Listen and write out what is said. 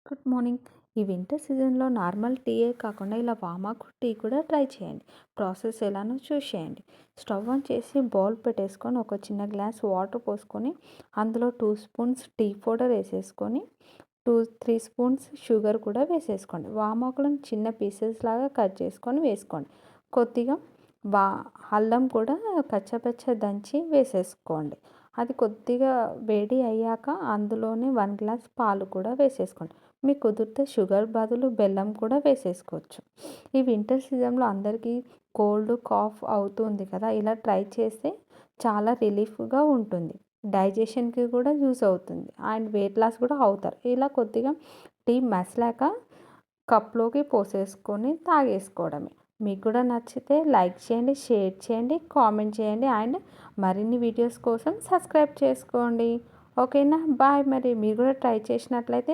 Good morning. ఈ winter సీజన్‌లో normal టీయే కాకుండా ఇలా వామాకు టీ కూడా ట్రై చేయండి. ప్రాసెస్ ఎలానో చూసేయండి. స్టవ్ ఆన్ చేసి బౌల్ పెట్టేసుకొని ఒక చిన్న గ్లాస్ వాటర్ పోసుకొని అందులో 2 స్పూన్స్ టీ పౌడర్ వేసేసుకొని 3 స్పూన్స్ షుగర్ కూడా వేసేసుకోండి. వామాకులను చిన్న పీసెస్ లాగా కట్ చేసుకొని వేసుకోండి. కొద్దిగా వా అల్లం కూడా కచ్చపచ్చ దంచి వేసేసుకోండి. అది కొద్దిగా వేడి అయ్యాక అందులోనే 1 గ్లాస్ పాలు కూడా వేసేసుకోండి. మీకు కుదిరితే షుగర్ బదులు బెల్లం కూడా వేసేసుకోవచ్చు. ఈ వింటర్ సీజన్‌లో అందరికీ కోల్డ్, కాఫ్ అవుతుంది కదా! ఇలా ట్రై చేస్తే చాలా రిలీఫ్‌గా ఉంటుంది. డైజెషన్‌కి కూడా యూజ్ అవుతుంది. అండ్ వెయిట్ లాస్ కూడా అవుతారు. ఇలా కొద్దిగా టీ మసిలాక కప్‌లోకి పోసేసుకొని తాగేసుకోవడమే. మీకు కూడా నచ్చితే లైక్ చేయండి, షేర్ చేయండి, కామెంట్ చేయండి అండ్ మరిన్ని వీడియోస్ కోసం సబ్స్క్రైబ్ చేసుకోండి. ఓకేనా? బాయ్. మరి మీరు కూడా ట్రై చేసినట్లయితే